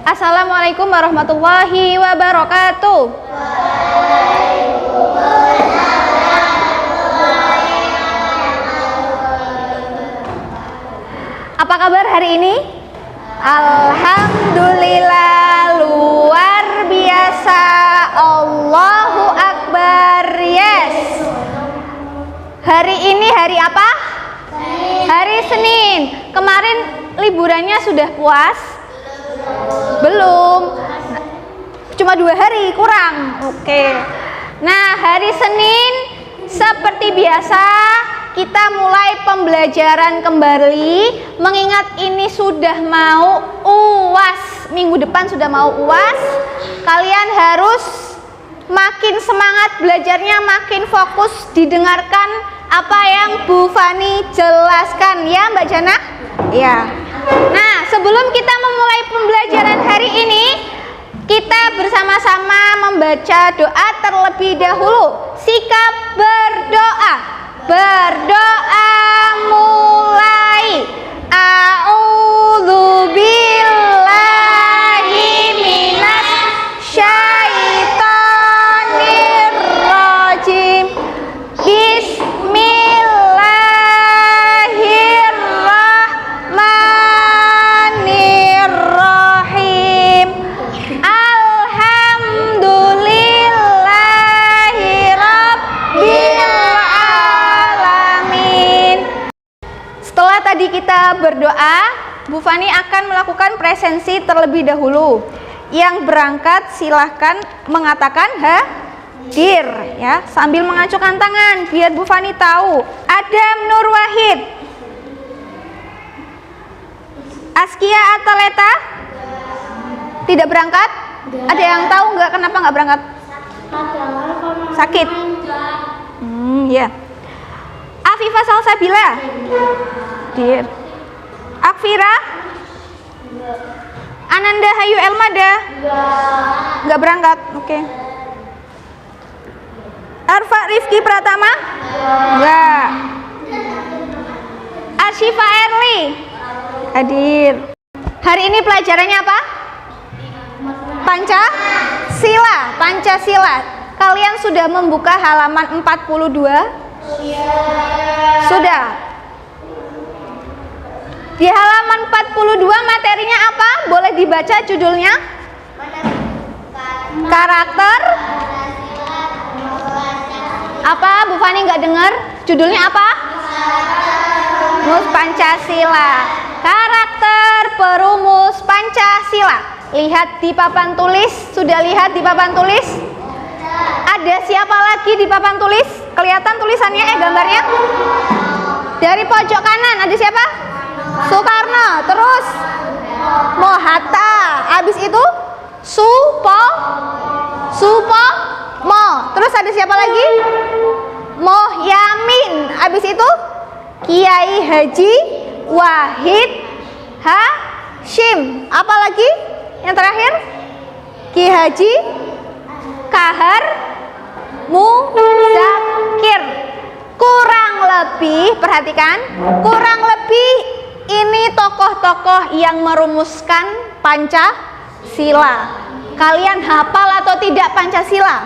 Assalamualaikum warahmatullahi wabarakatuh. Apa kabar hari ini? Alhamdulillah, luar biasa. Allahu Akbar. Yes. Hari ini hari apa? Hari Senin. Kemarin liburannya sudah puas? Belum. Cuma 2 hari kurang. Oke. Nah, hari Senin seperti biasa kita mulai pembelajaran kembali, mengingat ini sudah mau UAS. Minggu depan sudah mau UAS. Kalian harus makin semangat belajarnya, makin fokus didengarkan apa yang Bu Fani jelaskan, ya Mbak Jana? Ya. Nah, sebelum kita memulai pembelajaran hari ini, kita bersama-sama membaca doa terlebih dahulu. Sikap berdoa. Berdoa mulai. A'udzubillahi minas syaitonir rajim. Bismillahirrahmanirrahim. Alhamdulillahirabbil alamin. Setelah tadi kita berdoa, Bu Fani akan melakukan presensi terlebih dahulu. Yang berangkat silahkan mengatakan hadir, ya, sambil mengacungkan tangan biar Bu Fani tahu. Adam Nur Wahid, Askia Ataleta tidak berangkat? Ada yang tahu nggak kenapa nggak berangkat? Sakit. Ya. Afifah Salsabila, dir. Akfira, Ananda Hayu Elmada, nggak berangkat. Oke. Arfa Rifki Pratama, enggak. Arshifa Erli, hadir. Hari ini pelajarannya apa? Pancasila. Kalian sudah membuka halaman 42? Sudah. Di halaman 42 materinya apa? Boleh dibaca judulnya? Karakter apa? Bu Fani nggak dengar. Judulnya apa? Rumus Pancasila. Karakter perumus Pancasila. Lihat di papan tulis. Sudah lihat di papan tulis? Ada siapa lagi di papan tulis? Kelihatan tulisannya, gambarnya? Dari pojok kanan ada siapa? Soekarno. Terus Mohatta. Habis itu Supomo. Terus ada siapa lagi? Mohyamin. Habis itu Kiai Haji Wahid Hashim. Apa lagi? Yang terakhir Ki Haji Kahar Muzakir. Kurang lebih, perhatikan, kurang lebih ini tokoh-tokoh yang merumuskan Pancasila. Kalian hafal atau tidak Pancasila?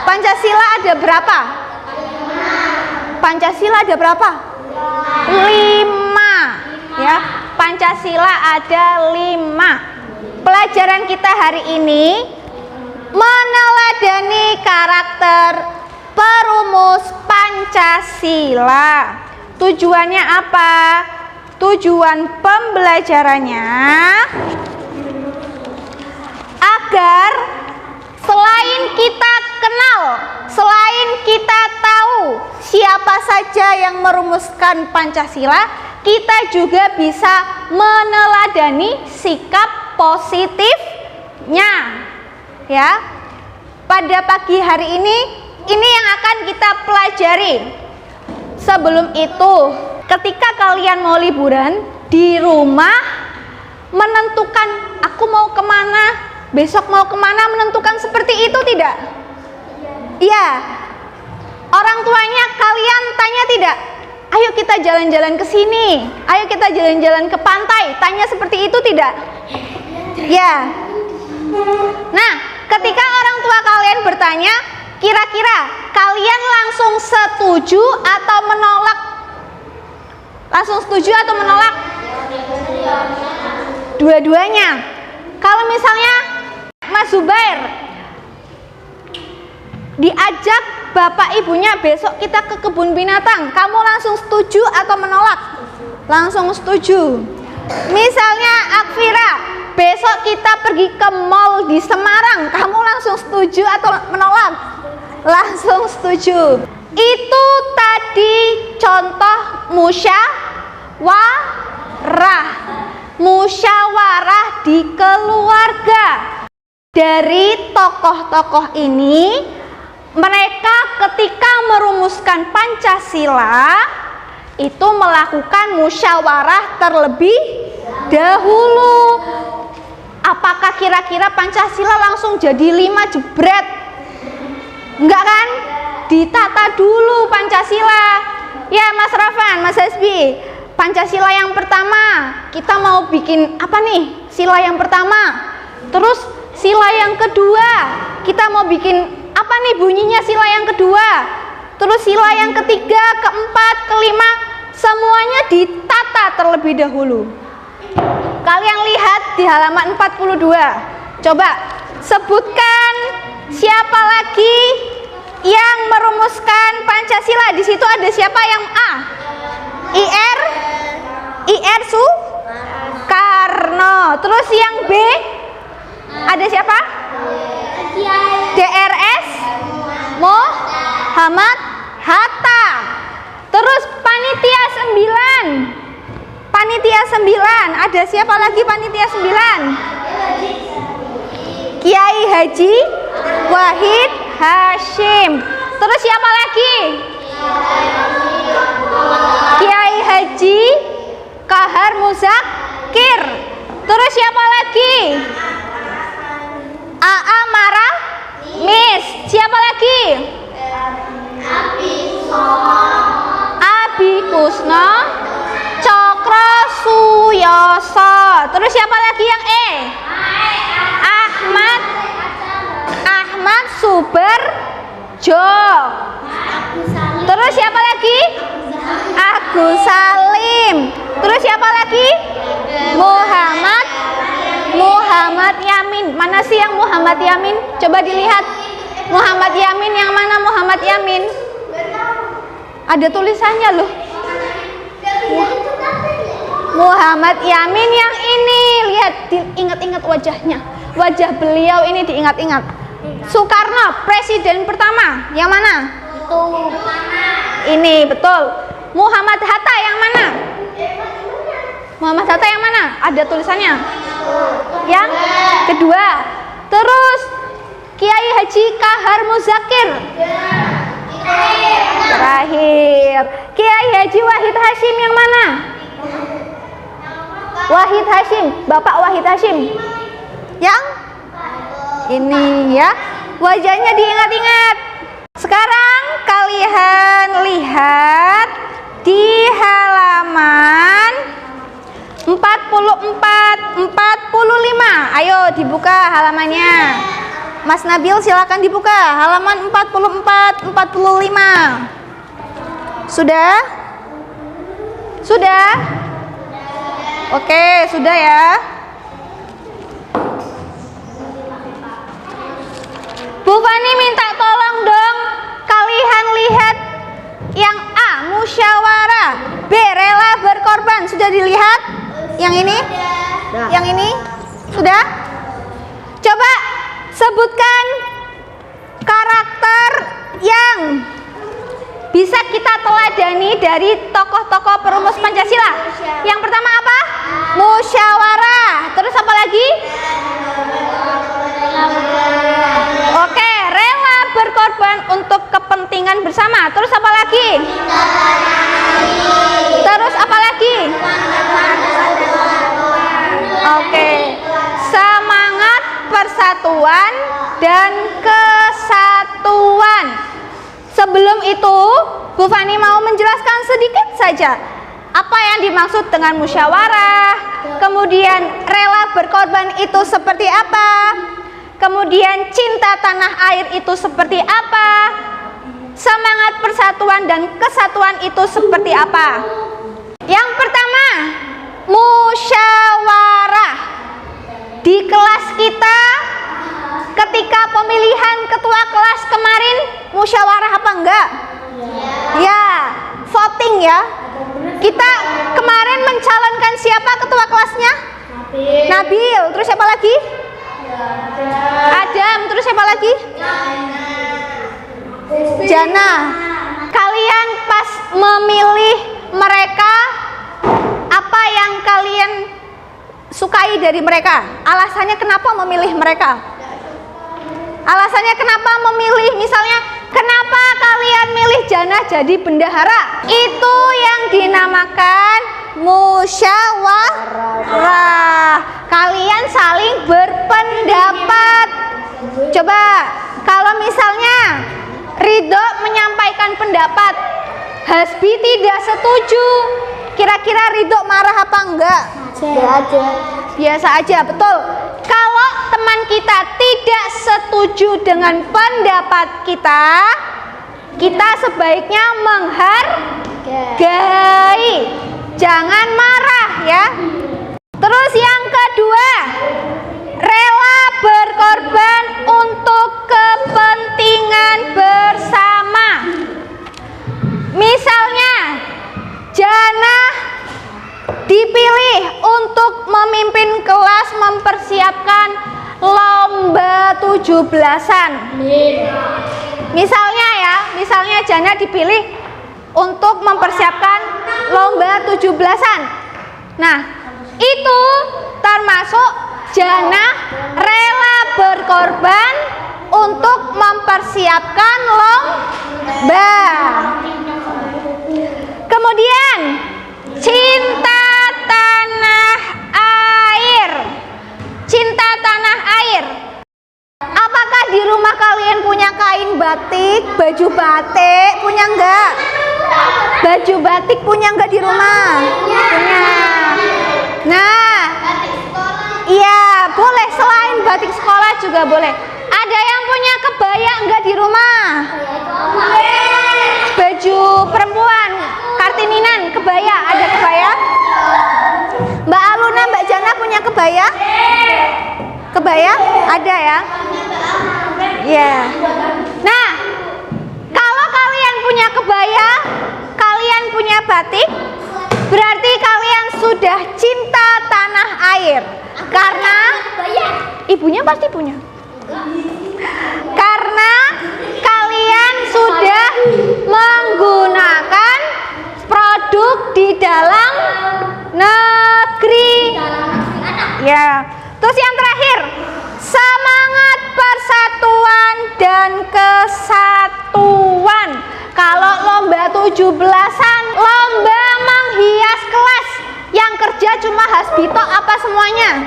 Pancasila ada berapa? Pancasila ada berapa? 5. Ya, Pancasila ada 5. Pelajaran kita hari ini meneladani karakter perumus Pancasila. Tujuannya apa? Tujuan pembelajarannya agar selain kita kenal, selain kita tahu siapa saja yang merumuskan Pancasila, kita juga bisa meneladani sikap positifnya. Ya. Pada pagi hari ini yang akan kita pelajari. Sebelum itu, ketika kalian mau liburan di rumah, menentukan aku mau kemana, besok mau kemana, menentukan seperti itu tidak? Iya. Orang tuanya kalian tanya tidak? Ayo kita jalan-jalan ke sini, ayo kita jalan-jalan ke pantai. Tanya seperti itu tidak? Ya. Nah, ketika orang tua kalian bertanya, kira-kira kalian langsung setuju atau menolak? Langsung setuju atau menolak? Dua-duanya. Kalau misalnya Mas Zubair diajak bapak ibunya besok kita ke kebun binatang, kamu langsung setuju atau menolak? Langsung setuju. Misalnya Akfira, besok kita pergi ke mall di Semarang, kamu langsung setuju atau menolak? Langsung setuju. Itu tadi contoh musyawarah di keluarga. Dari tokoh-tokoh ini, mereka ketika merumuskan Pancasila itu melakukan musyawarah terlebih dahulu. Apakah kira-kira Pancasila langsung jadi 5 jebret? Enggak kan? Ditata dulu Pancasila. Ya Mas Rafan, Mas Hasbi, Pancasila yang pertama kita mau bikin apa nih? Sila yang pertama. Terus sila yang kedua kita mau bikin apa nih bunyinya sila yang kedua? Terus sila yang ketiga, keempat, kelima, semuanya ditata terlebih dahulu. Kalian lihat di halaman 42. Coba sebutkan siapa lagi yang merumuskan Pancasila. Di situ ada siapa yang A? IR Soekarno. Terus yang B ada siapa? DRS Muhammad Hatta. Terus panitia 9. Panitia 9 ada siapa lagi panitia 9? Kiai Haji Wahid Hasyim. Terus siapa lagi? Kiai Haji Kahar Muzakir. Terus siapa lagi? AA Marah Miss. Siapa lagi? Abi Kusno Cokro Suyoso. Terus siapa lagi yang E? Ahmad Suberjo. Terus siapa lagi? Agus Salim. Terus siapa lagi? Muhammad Yamin. Mana sih yang Muhammad Yamin? Coba dilihat. Muhammad Yamin yang mana Muhammad Yamin? Ada tulisannya loh. Muhammad Yamin yang ini. Lihat, diingat-ingat wajahnya. Wajah beliau ini diingat-ingat. Soekarno, presiden pertama. Yang mana? Ini betul. Muhammad Hatta yang mana? Muhammad Hatta yang mana? Ada tulisannya. Yang kedua. Terus Kiai Haji Kahar Muzakir. Terakhir. Kiai Haji Wahid Hasyim yang mana? Wahid Hasyim, Bapak Wahid Hasyim. Yang ini ya. Wajahnya diingat-ingat. Sekarang kalian lihat di halaman 44, 45. Ayo dibuka halamannya. Mas Nabil silakan dibuka halaman 44, 45. Sudah? Sudah? Oke, sudah ya. Bu Fani minta tolong dong kalian lihat yang A, musyawarah. B, rela berkorban. Sudah dilihat? Yang ini? Yang ini? Sudah? Coba sebutkan karakter yang bisa kita teladani dari tokoh-tokoh perumus Pancasila. Yang pertama apa? Musyawarah. Terus apa lagi? Oke, rela berkorban untuk kepentingan bersama. Terus apa lagi? Terus apa lagi? Oke, semangat persatuan dan kesatuan. Sebelum itu, Bu Fani mau menjelaskan sedikit saja. Apa yang dimaksud dengan musyawarah? Kemudian rela berkorban itu seperti apa? Kemudian cinta tanah air itu seperti apa? Semangat persatuan dan kesatuan itu seperti apa? Yang pertama, musyawarah. Di kelas kita ketika pemilihan ketua kelas kemarin musyawarah apa enggak? Ya, voting ya. Kita kemarin mencalonkan siapa ketua kelasnya? Nabil. Terus siapa lagi? Adam. Terus siapa lagi? Jana. Kalian pas memilih mereka, apa yang kalian sukai dari mereka? Alasannya kenapa memilih mereka? Alasannya kenapa memilih, misalnya kenapa kalian milih Jana jadi bendahara? Itu yang dinamakan musyawarah. Kalian saling berpendapat. Coba kalau misalnya Ridho menyampaikan pendapat, Hasbi tidak setuju, kira-kira Ridho marah apa enggak? Biasa aja, betul. Kalau teman kita tidak setuju dengan pendapat kita, kita sebaiknya menghargai, jangan marah ya. Terus yang kedua, rela berkorban untuk kepentingan bersama. Misalnya Jana dipilih untuk memimpin kelas mempersiapkan lomba 17-an. Misalnya Jana dipilih untuk mempersiapkan lomba 17-an. Nah, itu termasuk Jana rela berkorban untuk mempersiapkan lomba. Kemudian cinta tanah air. Cinta tanah air. Apakah di rumah kalian punya kain batik, baju batik? Punya enggak? Baju batik punya enggak di rumah? Punya. Nah, iya, boleh, selain batik sekolah juga boleh. Ada yang punya kebaya enggak di rumah? Baju perempuan, Kartininan, kebaya, ada kebaya? Mbak Aluna, Mbak Jana punya kebaya? Kebaya? Ada ya? Iya. Nah, kalau kalian punya kebaya, kalian punya batik, berarti kalian sudah cinta tanah air. Karena ibunya pasti punya. Karena kalian sudah menggunakan produk di dalam negeri. Ya. Terus yang terakhir, semangat persatuan dan kesatuan. Kalau lomba 17-an, lomba menghias kelas, yang kerja cuma Hasbito apa semuanya?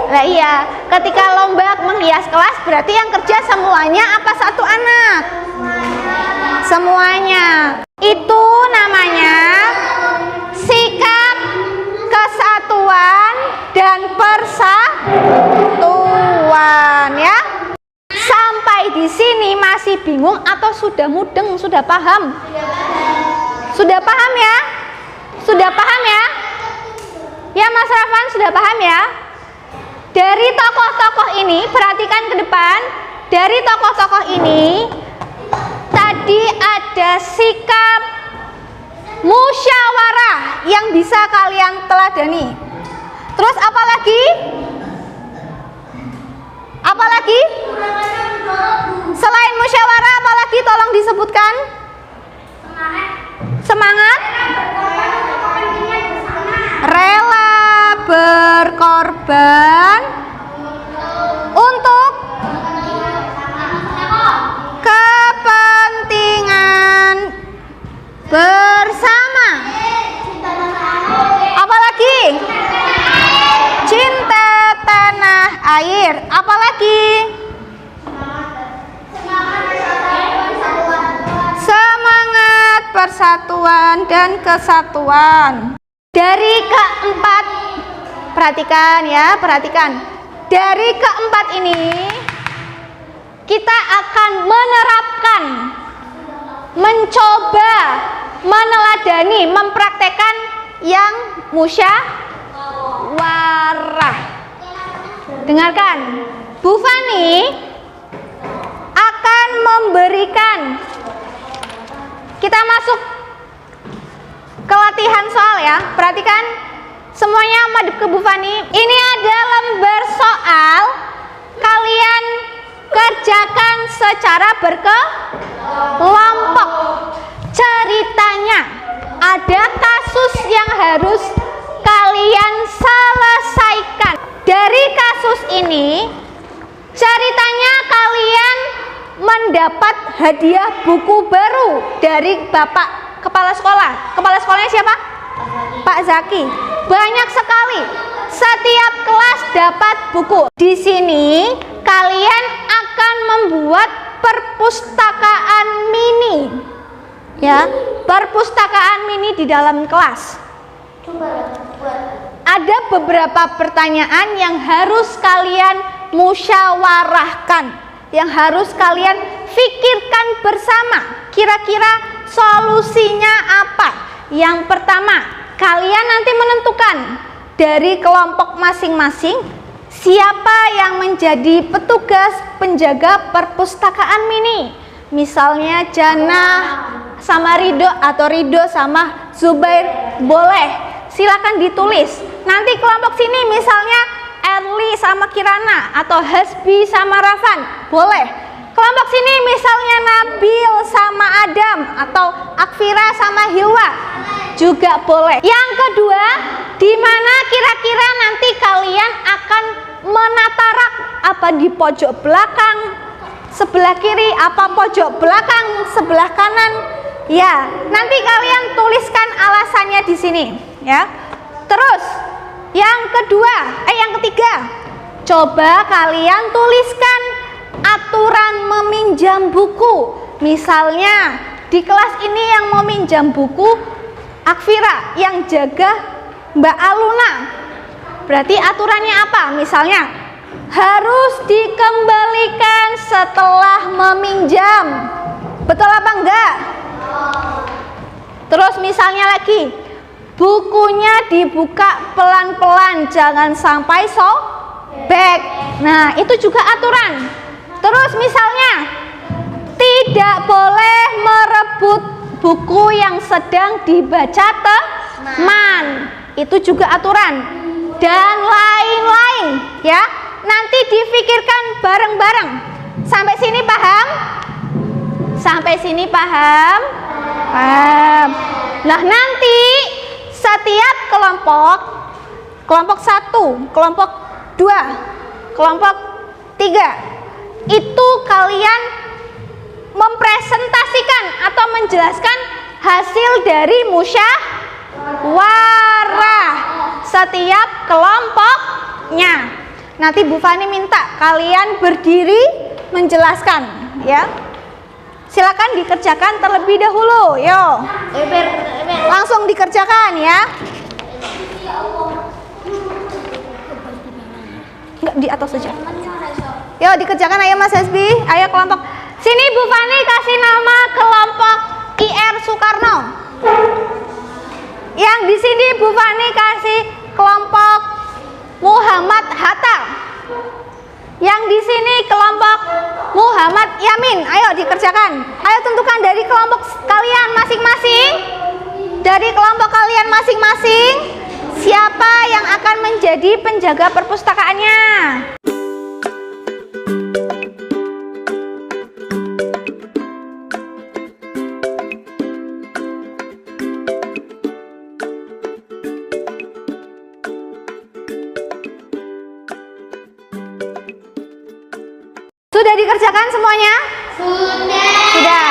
Nah iya, ketika lomba menghias kelas berarti yang kerja semuanya apa satu anak? Semuanya. Itu namanya sikap kesatuan dan persatuan ya. Sampai di sini masih bingung atau sudah mudeng, sudah paham? Sudah paham ya? Sudah paham ya? Ya Mas Rafan, sudah paham ya? Dari tokoh-tokoh ini, perhatikan ke depan. Dari tokoh-tokoh ini tadi ada sikap musyawarah yang bisa kalian teladani. Terus apa lagi? Apa lagi? Selain musyawarah apa lagi tolong disebutkan? Semangat. Rela berkorban untuk kepentingan bersama. Apalagi? Cinta tanah air. Apalagi? Semangat persatuan persatuan dan kesatuan. Dari keempat, perhatikan ya, perhatikan. Dari keempat ini kita akan menerapkan, mencoba, meneladani, mempraktekkan yang musyawarah. Dengarkan, Bu Fani akan memberikan, kita masuk ke latihan soal ya. Perhatikan semuanya, madep ke Bu Fani. Ini ada lembar soal, kalian kerjakan secara berkelompok. Ceritanya ada kasus yang harus kalian selesaikan. Dari kasus ini ceritanya kalian mendapat hadiah buku baru dari Bapak Kepala Sekolah. Kepala sekolahnya siapa? Pak Zaki. Banyak sekali. Setiap kelas dapat buku. Di sini kalian akan membuat perpustakaan mini. Ya, perpustakaan mini di dalam kelas. Ada beberapa pertanyaan yang harus kalian musyawarahkan, yang harus kalian pikirkan bersama. Kira-kira solusinya apa? Yang pertama, kalian nanti menentukan dari kelompok masing-masing siapa yang menjadi petugas penjaga perpustakaan mini. Misalnya Jana sama Rido atau Rido sama Zubair, boleh. Silakan ditulis. Nanti kelompok sini misalnya Erli sama Kirana atau Hasbi sama Rafan, boleh. Kelompok sini misalnya Nabil sama Adam atau Akfira sama Hilwa, juga boleh. Yang kedua, di mana kira-kira nanti kalian akan menata rak? Apa di pojok belakang sebelah kiri, apa pojok belakang sebelah kanan? Ya, nanti kalian tuliskan alasannya di sini, ya. Terus, yang ketiga, coba kalian tuliskan aturan meminjam buku. Misalnya di kelas ini yang meminjam buku Akfira, yang jaga Mbak Aluna. Berarti aturannya apa? Misalnya harus dikembalikan setelah meminjam. Betul apa enggak? Terus misalnya lagi, bukunya dibuka pelan-pelan, jangan sampai sobek. Nah, itu juga aturan. Terus misalnya tidak boleh merebut buku yang sedang dibaca teman. Itu juga aturan. Dan lain-lain, ya. Nanti difikirkan bareng-bareng. Sampai sini paham? Sampai sini paham? Paham. Nah, nanti setiap kelompok, kelompok 1, kelompok 2, kelompok 3, itu kalian mempresentasikan atau menjelaskan hasil dari musyawarah setiap kelompoknya. Nanti Bu Fani minta kalian berdiri menjelaskan, ya. Silakan dikerjakan terlebih dahulu, yo. Langsung dikerjakan ya. Enggak, di atas saja. Yo, dikerjakan, ayo Mas Hasbi, ayo kelompok. Sini Bu Fani kasih nama kelompok IR Soekarno. Yang di sini Bu Fani kasih kelompok Muhammad Hatta. Yang di sini kelompok Muhammad Yamin. Ayo dikerjakan. Ayo tentukan dari kelompok kalian masing-masing. Dari kelompok kalian masing-masing, siapa yang akan menjadi penjaga perpustakaannya? Sudah dikerjakan semuanya? Sudah.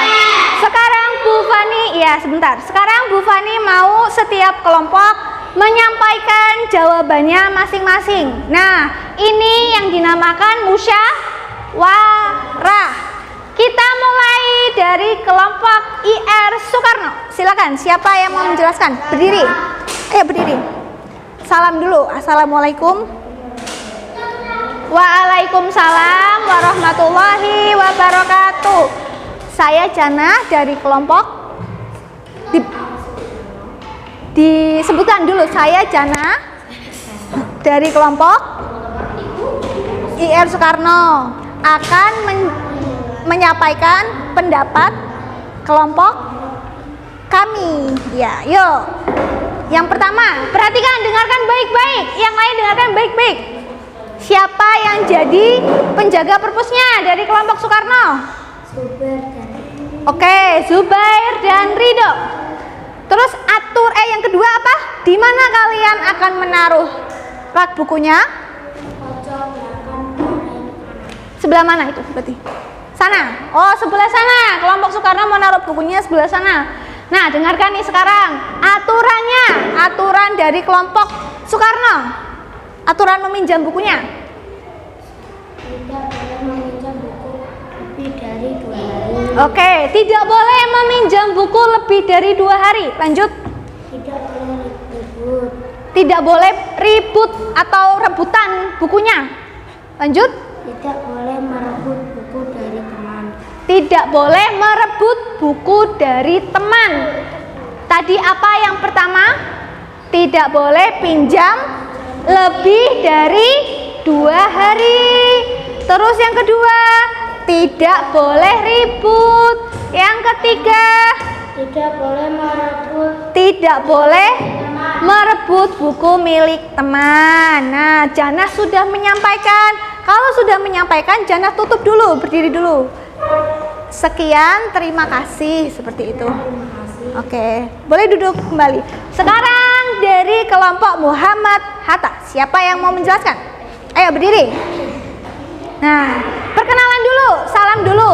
Sekarang Bu Fani, ya sebentar. Sekarang Bu Fani mau setiap kelompok menyampaikan jawabannya masing-masing. Nah, ini yang dinamakan musyawarah. Kita mulai dari kelompok IR Soekarno. Silakan, siapa yang mau menjelaskan? Berdiri. Ayo berdiri. Salam dulu. Assalamualaikum. Waalaikumsalam warahmatullahi wabarakatuh. Saya Jana dari kelompok disebutkan dulu, saya Jana dari kelompok IR Soekarno akan menyampaikan pendapat kelompok kami. Ya, yuk. Yang pertama, perhatikan, dengarkan baik-baik. Yang lain dengarkan baik-baik. Siapa yang jadi penjaga perpusnya dari kelompok Soekarno? Zubair dan Oke, Zubair dan Ridho. Terus yang kedua apa? Di mana kalian akan menaruh rak bukunya? pojok belakang paling Sebelah mana itu berarti? Sana. Oh, sebelah sana. Kelompok Soekarno mau naruh bukunya sebelah sana. Nah, dengarkan nih sekarang aturannya. Aturan dari kelompok Soekarno. Aturan meminjam bukunya. tidak boleh meminjam buku lebih dari 2 hari. Oke, tidak boleh meminjam buku lebih dari 2 hari. Lanjut. Tidak boleh ribut. Tidak boleh ribut atau rebutan bukunya. Lanjut. Tidak boleh merebut buku dari teman. Tidak boleh merebut buku dari teman. Tadi apa yang pertama? Tidak boleh pinjam lebih dari 2 hari. Terus yang kedua, tidak boleh ribut. Yang ketiga, Tidak boleh merebut tidak boleh merebut buku milik teman. Nah, Jana sudah menyampaikan. Kalau sudah menyampaikan, Jana tutup dulu, berdiri dulu. Sekian, terima kasih, seperti itu. Oke, boleh duduk kembali. Sekarang dari kelompok Muhammad Hatta, siapa yang mau menjelaskan? Ayo berdiri. Nah, perkenalan dulu, salam dulu.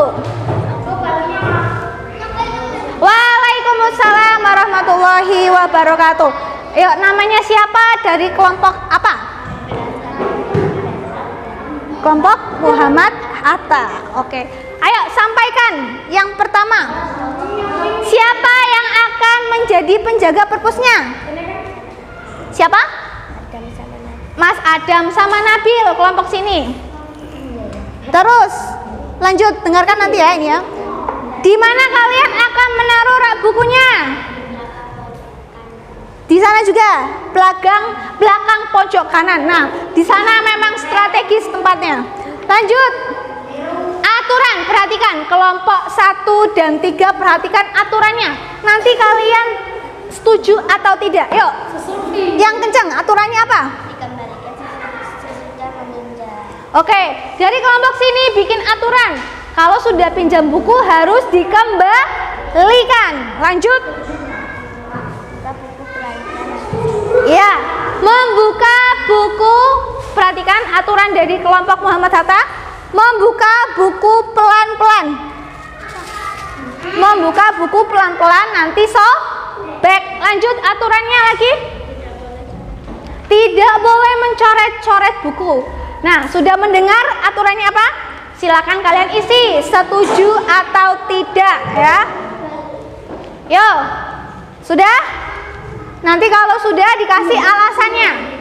Waalaikumsalam warahmatullahi wabarakatuh. Yuk, namanya siapa, dari kelompok apa? Kelompok Muhammad Hatta. Oke, ayo sampaikan. Yang pertama, siapa yang akan menjadi penjaga perpusnya? Siapa? Adam sama Nabi. Mas Adam sama Nabil, kelompok sini. Terus lanjut, dengarkan nanti ya ini ya. Di mana kalian akan menaruh rak bukunya? Di sana juga, belakang pojok kanan. Nah, di sana memang strategis tempatnya. Lanjut. Aturan, perhatikan kelompok 1 dan 3, perhatikan aturannya. Nanti kalian setuju atau tidak? Yuk. Yang kencang, aturannya apa? Dikembalikan sesudah meminjam. Oke, dari kelompok sini bikin aturan. Kalau sudah pinjam buku harus dikembalikan. Lanjut. Buka buku pelan-pelan. Ya, membuka buku. Perhatikan aturan dari kelompok Muhammad Hatta. Membuka buku pelan-pelan. Membuka buku pelan-pelan, nanti sobek. Lanjut aturannya lagi. Tidak boleh mencoret-coret buku. Nah, sudah mendengar aturannya apa? Silakan kalian isi setuju atau tidak ya. Yo, sudah? Nanti kalau sudah dikasih alasannya.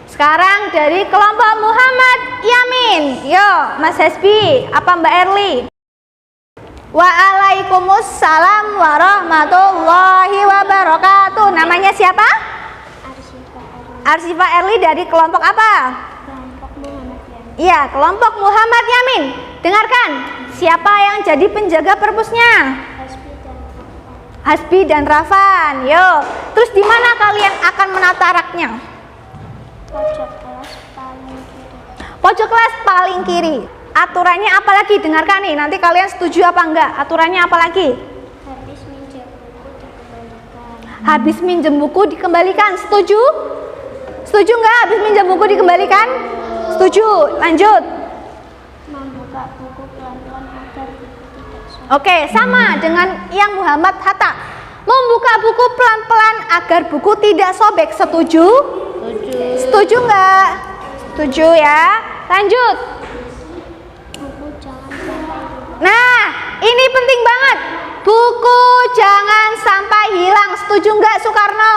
Sekarang dari kelompok Muhammad Yamin. Yo, Mas Hesbi, apa Mbak Erli? Waalaikumsalam warahmatullahi wabarakatuh. Namanya siapa? Arsifa Erli dari kelompok apa? Kelompok Muhammad Yamin. Iya, kelompok Muhammad Yamin. Dengarkan, siapa yang jadi penjaga perpusnya? Hasbi dan Rafan. Yo, terus di mana kalian akan menata raknya? Pojok kelas paling kiri. Pojok kelas paling kiri. Aturannya apa lagi? Dengarkan nih, nanti kalian setuju apa enggak? Aturannya apa lagi? Habis minjam buku dikembalikan. Habis minjem buku dikembalikan. Setuju? Setuju enggak habis minjem buku dikembalikan? Setuju. Lanjut. Membuka buku pelan-pelan agar buku tidak sobek. Oke, sama dengan yang Muhammad Hatta. Membuka buku pelan-pelan agar buku tidak sobek. Setuju? Setuju enggak? Setuju ya. Lanjut. Buku jangan sampai Nah, ini penting banget. Buku jangan sampai hilang. Setuju nggak Soekarno?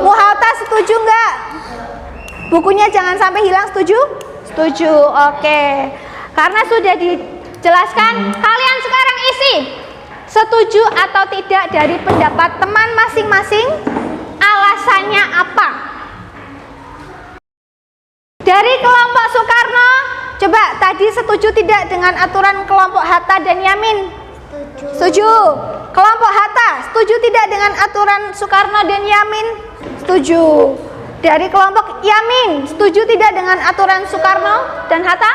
Muhatta setuju nggak? Bukunya jangan sampai hilang, setuju? Setuju, oke. Karena sudah dijelaskan, kalian sekarang isi setuju atau tidak dari pendapat teman masing-masing. Alasannya apa? Dari kelompok Soekarno, coba tadi setuju tidak dengan aturan kelompok Hatta dan Yamin? Setuju. Kelompok Hatta, setuju tidak dengan aturan Soekarno dan Yamin? Setuju. Dari kelompok Yamin, setuju tidak dengan aturan Soekarno dan Hatta?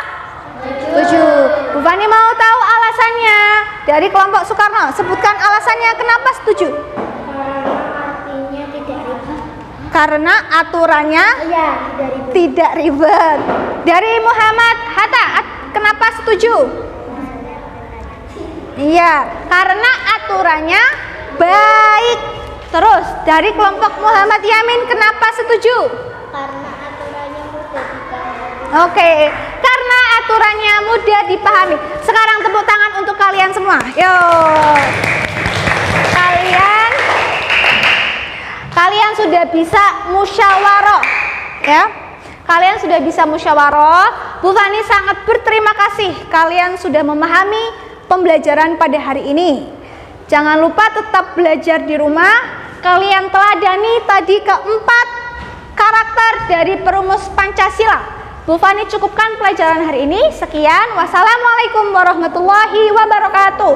Setuju. Bu Fani mau tahu alasannya. Dari kelompok Soekarno, sebutkan alasannya kenapa setuju. Karena aturannya tidak ribet. Dari Muhammad Hatta, kenapa setuju? Iya, karena aturannya baik. Terus dari kelompok Muhammad Yamin, kenapa setuju? Karena aturannya mudah dipahami. Oke, karena aturannya mudah dipahami. Sekarang tepuk tangan untuk kalian semua. Yo, kalian sudah bisa musyawarah, ya? Kalian sudah bisa musyawarah. Bu Fani sangat berterima kasih. Kalian sudah memahami pembelajaran pada hari ini. Jangan lupa tetap belajar di rumah. Kalian teladani tadi keempat karakter dari perumus Pancasila. Bu Fani cukupkan pelajaran hari ini. Sekian. Wassalamualaikum warahmatullahi wabarakatuh.